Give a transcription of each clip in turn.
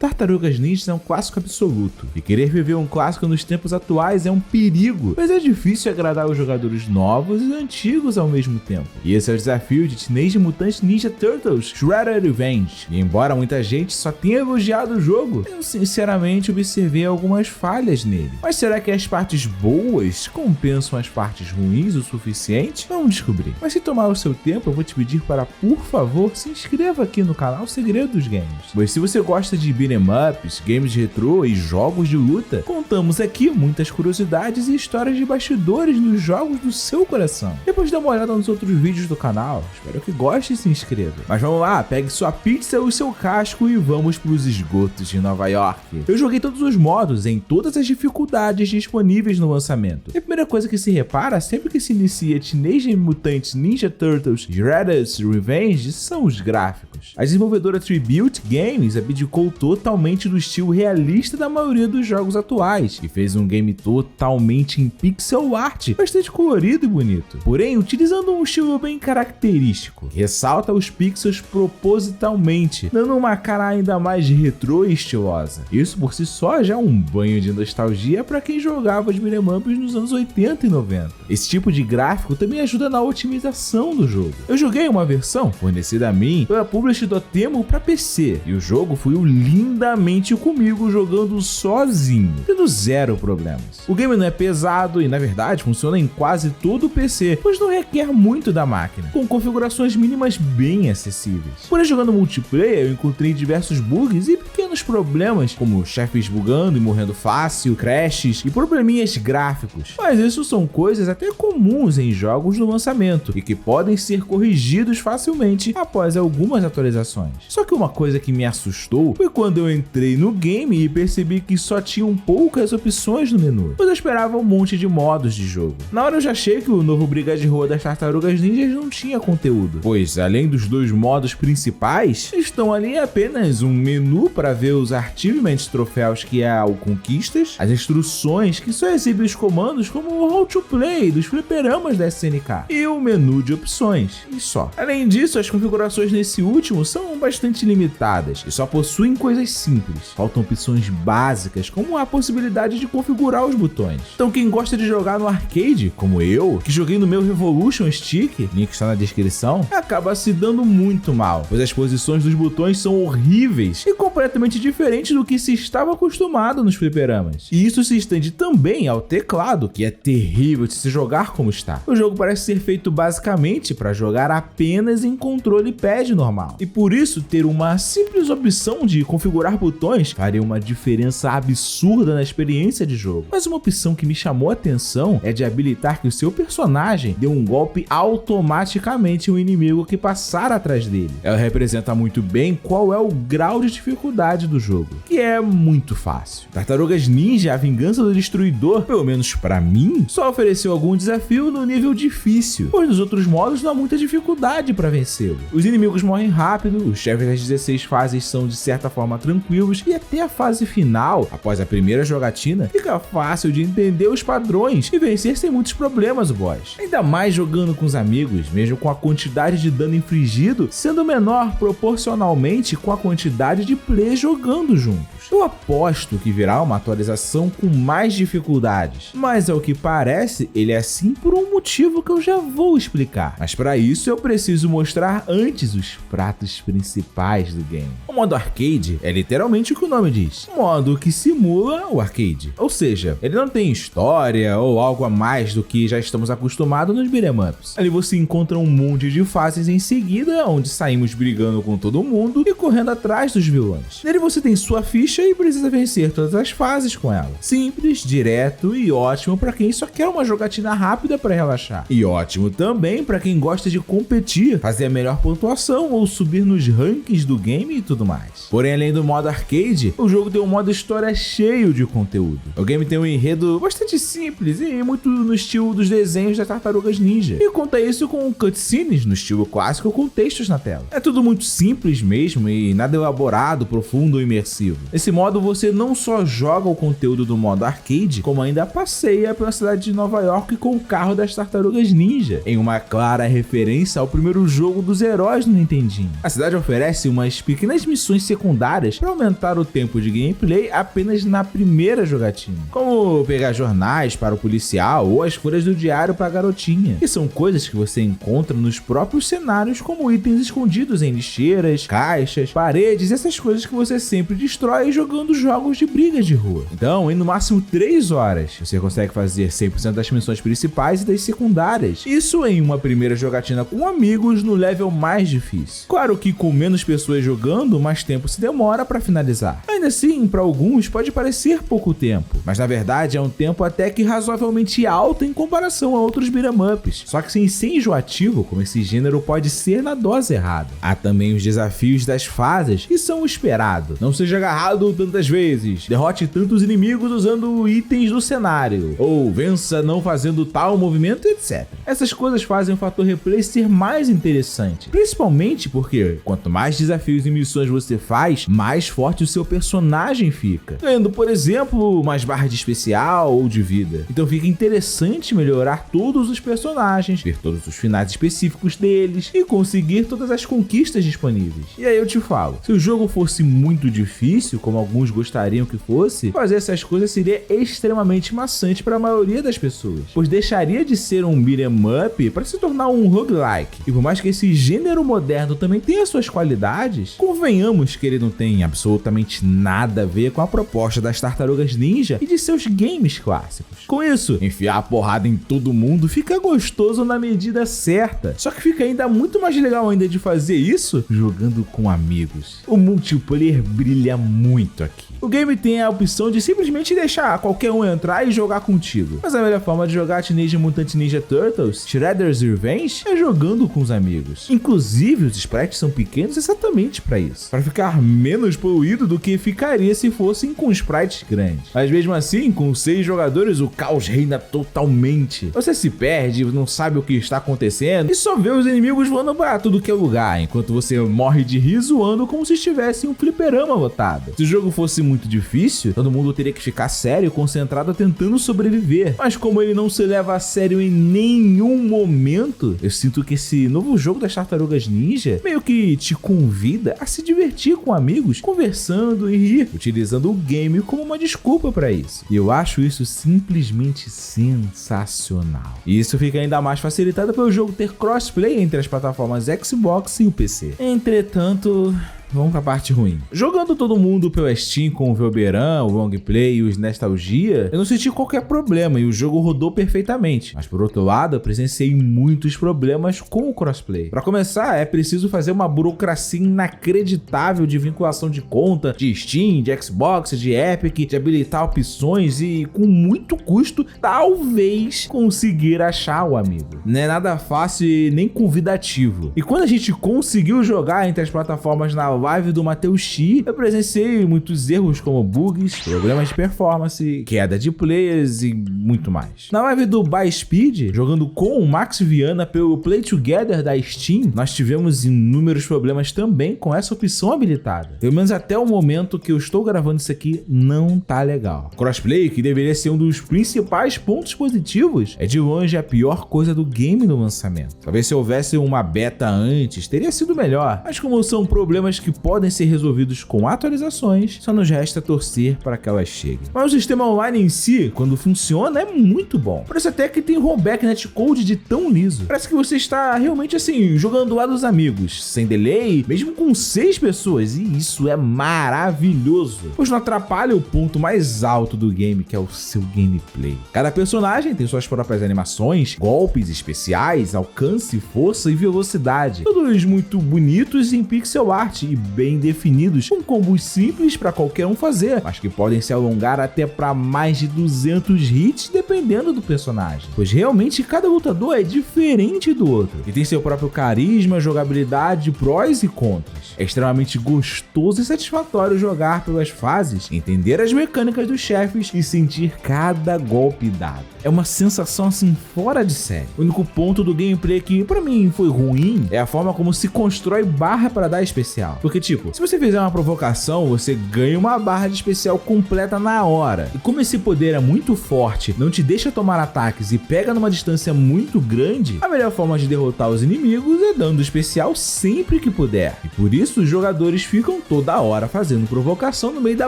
Tartarugas Ninja é um clássico absoluto, e querer viver um clássico nos tempos atuais é um perigo, pois é difícil agradar os jogadores novos e antigos ao mesmo tempo. E esse é o desafio de Teenage Mutant Ninja Turtles Shredder's Revenge. E embora muita gente só tenha elogiado o jogo, eu sinceramente observei algumas falhas nele. Mas será que as partes boas compensam as partes ruins o suficiente? Vamos descobrir. Mas se tomar o seu tempo, eu vou te pedir para, por favor, se inscreva aqui no canal Segredo dos Games. Pois se você gosta de beat'em ups, games de retrô e jogos de luta, contamos aqui muitas curiosidades e histórias de bastidores nos jogos do seu coração. Depois dá uma olhada nos outros vídeos do canal, espero que goste e se inscreva. Mas vamos lá, pegue sua pizza e o seu casco e vamos para os esgotos de Nova York. Eu joguei todos os modos em todas as dificuldades disponíveis no lançamento. E a primeira coisa que se repara sempre que se inicia Teenage Mutant Ninja Turtles Shredder's Revenge são os gráficos. A desenvolvedora Tribute Games abdicou totalmente do estilo realista da maioria dos jogos atuais e fez um game totalmente em pixel art, bastante colorido e bonito, porém utilizando um estilo bem característico, que ressalta os pixels propositalmente, dando uma cara ainda mais retrô e estilosa. Isso por si só já é um banho de nostalgia para quem jogava os beat'em ups nos anos 80 e 90. Esse tipo de gráfico também ajuda na otimização do jogo. Eu joguei uma versão fornecida a mim pela publisher Dotemu para PC e o jogo fluiu lindamente comigo jogando sozinho, tendo zero problemas. O game não é pesado e na verdade funciona em quase todo o PC, pois não requer muito da máquina, com configurações mínimas bem acessíveis. Porém, jogando multiplayer eu encontrei diversos bugs e pequenos problemas, como chefes bugando e morrendo fácil, crashes e probleminhas gráficos, mas isso são coisas até comuns em jogos no lançamento e que podem ser corrigidos facilmente após algumas atualizações. Só que uma coisa que me assustou foi quando eu entrei no game e percebi que só tinham poucas opções no menu, pois eu esperava um monte de modos de jogo. Na hora eu já achei que o novo Briga de Rua das Tartarugas Ninjas não tinha conteúdo, pois além dos dois modos principais, estão ali apenas um menu para ver os achievements troféus que é o Conquistas, as instruções que só exibem os comandos como o How to Play dos fliperamas da SNK e o menu de opções, e só. Além disso, as configurações nesse último são bastante limitadas e só possuem coisas simples. Faltam opções básicas, como a possibilidade de configurar os botões. Então quem gosta de jogar no arcade, como eu, que joguei no meu Revolution Stick, link está na descrição, acaba se dando muito mal, pois as posições dos botões são horríveis e completamente diferentes do que se estava acostumado nos fliperamas. E isso se estende também ao teclado, que é terrível de se jogar como está. O jogo parece ser feito basicamente para jogar apenas em controle pad normal, e por isso ter uma simples opção de configurar botões faria uma diferença absurda na experiência de jogo. Mas uma opção que me chamou a atenção é de habilitar que o seu personagem dê um golpe automaticamente ao inimigo que passar atrás dele. Ela representa muito bem qual é o grau de dificuldade do jogo, que é muito fácil. Tartarugas Ninja: A Vingança do Destruidor, pelo menos pra mim, só ofereceu algum desafio no nível difícil, pois nos outros modos não há muita dificuldade para vencê-lo. Os inimigos morrem rápido, os chefes das 16 fases são de certa forma tranquilos e até a fase final, após a primeira jogatina, fica fácil de entender os padrões e vencer sem muitos problemas o boss. Ainda mais jogando com os amigos, mesmo com a quantidade de dano infligido sendo menor proporcionalmente com a quantidade de play jogando juntos. Eu aposto que virá uma atualização com mais dificuldades, mas ao que parece, ele é assim por um motivo que eu já vou explicar. Mas para isso eu preciso mostrar antes os pratos principais do game. O modo arcade é literalmente o que o nome diz, um modo que simula o arcade, ou seja, ele não tem história ou algo a mais do que já estamos acostumados nos beat'em ups. Ali você encontra um monte de fases em seguida, onde saímos brigando com todo mundo e correndo atrás dos vilões. Nele você tem sua ficha e precisa vencer todas as fases com ela. Simples, direto e ótimo para quem só quer uma jogatina rápida para relaxar. E ótimo também para quem gosta de competir, fazer a melhor pontuação ou subir nos rankings do game e tudo mais. Porém, além do modo arcade, o jogo tem um modo história cheio de conteúdo. O game tem um enredo bastante simples e muito no estilo dos desenhos das Tartarugas Ninja, e conta isso com cutscenes no estilo clássico com textos na tela. É tudo muito simples mesmo e nada elaborado, profundo ou imersivo. Nesse Nesse modo você não só joga o conteúdo do modo arcade, como ainda passeia pela cidade de Nova York com o carro das Tartarugas Ninja, em uma clara referência ao primeiro jogo dos heróis no Nintendinho. A cidade oferece umas pequenas missões secundárias para aumentar o tempo de gameplay apenas na primeira jogatina, como pegar jornais para o policial ou as folhas do diário para a garotinha, que são coisas que você encontra nos próprios cenários como itens escondidos em lixeiras, caixas, paredes, essas coisas que você sempre destrói jogando jogos de brigas de rua. Então, em no máximo 3 horas, você consegue fazer 100% das missões principais e das secundárias. Isso em uma primeira jogatina com amigos no level mais difícil. Claro que com menos pessoas jogando, mais tempo se demora para finalizar. Ainda assim, para alguns pode parecer pouco tempo, mas na verdade é um tempo até que razoavelmente alto em comparação a outros beat'em ups. Só que sem ser enjoativo, como esse gênero pode ser na dose errada. Há também os desafios das fases, que são o esperado. Não seja agarrado tantas vezes, derrote tantos inimigos usando itens do cenário, ou vença não fazendo tal movimento, etc. Essas coisas fazem o fator replay ser mais interessante, principalmente porque quanto mais desafios e missões você faz, mais forte o seu personagem fica, ganhando, por exemplo, mais barra de especial ou de vida. Então fica interessante melhorar todos os personagens, ver todos os finais específicos deles e conseguir todas as conquistas disponíveis. E aí eu te falo, se o jogo fosse muito difícil, como alguns gostariam que fosse, fazer essas coisas seria extremamente maçante para a maioria das pessoas, pois deixaria de ser um beat'em up para se tornar um roguelike. E por mais que esse gênero moderno também tenha suas qualidades, convenhamos que ele não tem absolutamente nada a ver com a proposta das Tartarugas Ninja e de seus games clássicos. Com isso, enfiar a porrada em todo mundo fica gostoso na medida certa, só que fica ainda muito mais legal ainda de fazer isso jogando com amigos. O multiplayer brilha muito aqui. O game tem a opção de simplesmente deixar qualquer um entrar e jogar contigo, mas a melhor forma de jogar Teenage Mutant Ninja Turtles Shredder's Revenge é jogando com os amigos. Inclusive, os sprites são pequenos exatamente para isso, para ficar menos poluído do que ficaria se fossem com sprites grandes. Mas mesmo assim, com 6 jogadores, o caos reina totalmente. Você se perde, não sabe o que está acontecendo e só vê os inimigos voando para tudo que é lugar, enquanto você morre de rir zoando como se estivesse em um fliperama lotado. Se o jogo fosse muito difícil, todo mundo teria que ficar sério e concentrado tentando sobreviver. Mas como ele não se leva a sério em nenhum momento, eu sinto que esse novo jogo das Tartarugas Ninja meio que te convida a se divertir com amigos, conversando e rir, utilizando o game como uma desculpa para isso. E eu acho isso simplesmente sensacional. E isso fica ainda mais facilitado pelo jogo ter crossplay entre as plataformas Xbox e o PC. Entretanto, vamos pra parte ruim. Jogando todo mundo pela Steam com o Velberan, o Longplay e os Nostalgia, eu não senti qualquer problema e o jogo rodou perfeitamente. Mas por outro lado, eu presenciei muitos problemas com o crossplay. Para começar, é preciso fazer uma burocracia inacreditável de vinculação de conta, de Steam, de Xbox, de Epic, de habilitar opções e com muito custo, talvez conseguir achar o amigo. Não é nada fácil e nem convidativo. E quando a gente conseguiu jogar entre as plataformas na live do Matheus Xi, eu presenciei muitos erros como bugs, problemas de performance, queda de players e muito mais. Na live do By Speed, jogando com o Max Viana pelo Play Together da Steam, nós tivemos inúmeros problemas também com essa opção habilitada. Pelo menos até o momento que eu estou gravando isso aqui, não tá legal. Crossplay, que deveria ser um dos principais pontos positivos, é de longe a pior coisa do game no lançamento. Talvez se houvesse uma beta antes, teria sido melhor, mas como são problemas que podem ser resolvidos com atualizações, só nos resta torcer para que elas cheguem. Mas o sistema online em si, quando funciona, é muito bom. Parece até que tem rollback netcode de tão liso. Parece que você está realmente assim, jogando lá dos amigos, sem delay, mesmo com 6 pessoas, e isso é maravilhoso, pois não atrapalha o ponto mais alto do game, que é o seu gameplay. Cada personagem tem suas próprias animações, golpes especiais, alcance, força e velocidade, todos muito bonitos em pixel art e bem definidos, com combos simples para qualquer um fazer, mas que podem se alongar até para mais de 200 hits dependendo do personagem, pois realmente cada lutador é diferente do outro e tem seu próprio carisma, jogabilidade, prós e contras. É extremamente gostoso e satisfatório jogar pelas fases, entender as mecânicas dos chefes e sentir cada golpe dado. É uma sensação assim fora de série. O único ponto do gameplay que para mim foi ruim é a forma como se constrói barra para dar especial. Porque tipo, se você fizer uma provocação, você ganha uma barra de especial completa na hora. E como esse poder é muito forte, não te deixa tomar ataques e pega numa distância muito grande, a melhor forma de derrotar os inimigos é dando especial sempre que puder. E por isso os jogadores ficam toda hora fazendo provocação no meio da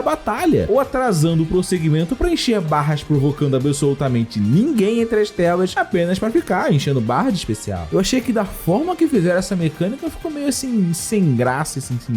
batalha, ou atrasando o prosseguimento para encher barras provocando absolutamente ninguém entre as telas, apenas para ficar enchendo barra de especial. Eu achei que da forma que fizeram essa mecânica ficou meio assim, sem graça e sem sentido.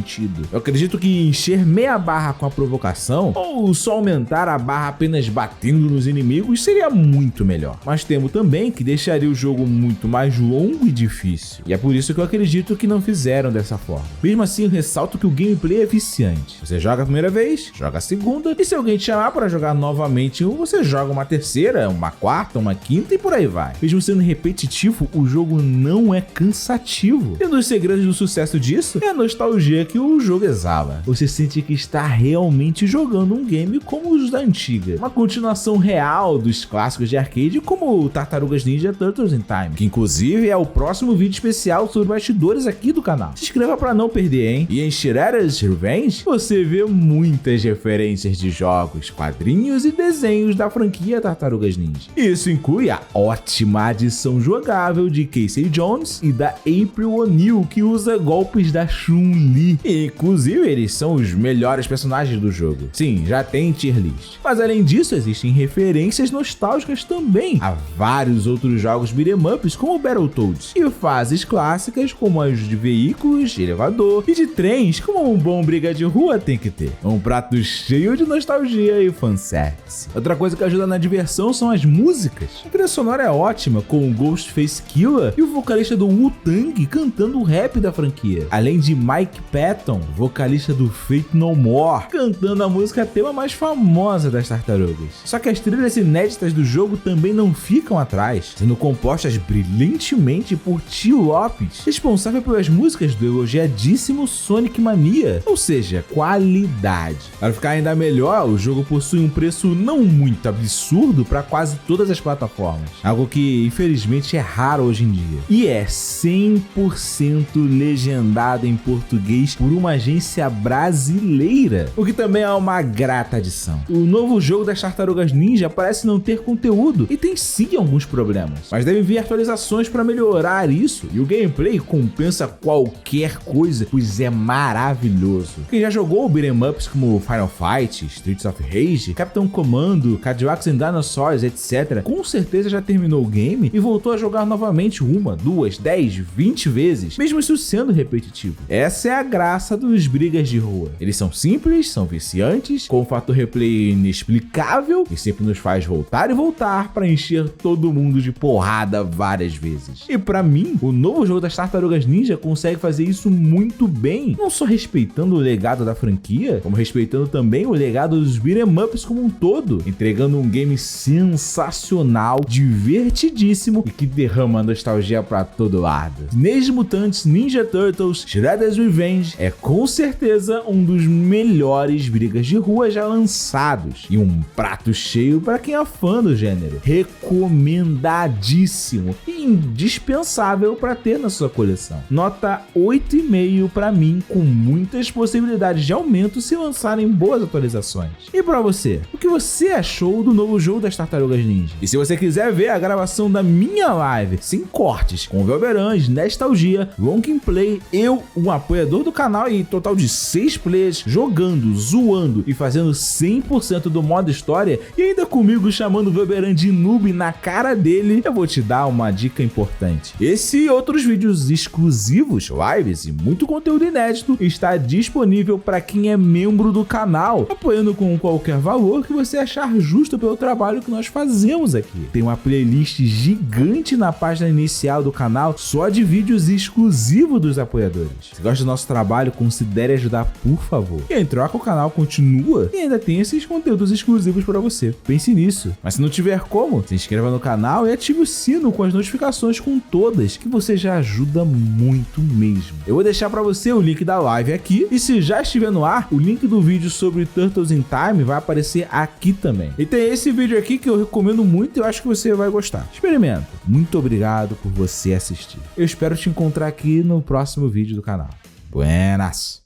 Eu acredito que encher meia barra com a provocação, ou só aumentar a barra apenas batendo nos inimigos, seria muito melhor. Mas temo também que deixaria o jogo muito mais longo e difícil. E é por isso que eu acredito que não fizeram dessa forma. Mesmo assim, eu ressalto que o gameplay é viciante. Você joga a primeira vez, joga a segunda, e se alguém te chamar para jogar novamente, você joga uma terceira, uma quarta, uma quinta e por aí vai. Mesmo sendo repetitivo, o jogo não é cansativo. E um dos segredos do sucesso disso é a nostalgia que o jogo exala. Você sente que está realmente jogando um game como os da antiga. Uma continuação real dos clássicos de arcade como o Tartarugas Ninja Turtles in Time, que inclusive é o próximo vídeo especial sobre bastidores aqui do canal. Se inscreva para não perder, hein? E em Shredder's Revenge, você vê muitas referências de jogos, quadrinhos e desenhos da franquia Tartarugas Ninja. Isso inclui a ótima adição jogável de Casey Jones e da April O'Neil, que usa golpes da Chun-Li. E, inclusive, eles são os melhores personagens do jogo. Sim, já tem tier list. Mas além disso, existem referências nostálgicas também a vários outros jogos beat'em ups como Battletoads, e fases clássicas como as de veículos, de elevador e de trens, como um bom briga de rua tem que ter. Um prato cheio de nostalgia e fanservice. Outra coisa que ajuda na diversão são as músicas. A trilha sonora é ótima, com o Ghostface Killah e o vocalista do Wu-Tang cantando o rap da franquia, além de Mike Patton, vocalista do Faith No More, cantando a música tema mais famosa das tartarugas. Só que as trilhas inéditas do jogo também não ficam atrás, sendo compostas brilhantemente por Tio Lopes, responsável pelas músicas do elogiadíssimo Sonic Mania, ou seja, qualidade. Para ficar ainda melhor, o jogo possui um preço não muito absurdo para quase todas as plataformas, algo que infelizmente é raro hoje em dia, e é 100% legendado em português por uma agência brasileira, o que também é uma grata adição. O novo jogo das Tartarugas Ninja parece não ter conteúdo e tem sim alguns problemas, mas devem vir atualizações para melhorar isso, e o gameplay compensa qualquer coisa, pois é maravilhoso. Quem já jogou beat'em ups como Final Fight, Streets of Rage, Capitão Commando, Cadillacs and Dinosaurs, etc., com certeza já terminou o game e voltou a jogar novamente uma, duas, 10, 20 vezes, mesmo isso sendo repetitivo. Essa é a graça dos brigas de rua. Eles são simples, são viciantes, com um fator replay inexplicável e sempre nos faz voltar e voltar para encher todo mundo de porrada várias vezes. E pra mim, o novo jogo das Tartarugas Ninja consegue fazer isso muito bem, não só respeitando o legado da franquia, como respeitando também o legado dos beat'em ups como um todo, entregando um game sensacional, divertidíssimo e que derrama nostalgia pra todo lado. Teenage Mutant Ninja Turtles Shredder's Revenge é com certeza um dos melhores brigas de rua já lançados e um prato cheio para quem é fã do gênero. Recomendadíssimo e indispensável para ter na sua coleção. Nota 8,5 para mim, com muitas possibilidades de aumento se lançarem boas atualizações. E para você, o que você achou do novo jogo das Tartarugas Ninja? E se você quiser ver a gravação da minha live sem cortes, com Velberans, Nostalgia, Ronkin Play, eu, um apoiador do canal e total de 6 players jogando, zoando e fazendo 100% do modo história, e ainda comigo chamando o Velberan de noob na cara dele, eu vou te dar uma dica importante. Esse e outros vídeos exclusivos, lives e muito conteúdo inédito está disponível para quem é membro do canal, apoiando com qualquer valor que você achar justo pelo trabalho que nós fazemos aqui. Tem uma playlist gigante na página inicial do canal só de vídeos exclusivos dos apoiadores. Se gosta do nosso trabalho, considere ajudar, por favor. E em troca, o canal continua e ainda tem esses conteúdos exclusivos para você. Pense nisso. Mas se não tiver como, se inscreva no canal e ative o sino com as notificações com todas, que você já ajuda muito mesmo. Eu vou deixar para você o link da live aqui, e se já estiver no ar, o link do vídeo sobre Turtles in Time vai aparecer aqui também. E tem esse vídeo aqui que eu recomendo muito e eu acho que você vai gostar. Experimenta. Muito obrigado por você assistir. Eu espero te encontrar aqui no próximo vídeo do canal. Buenas!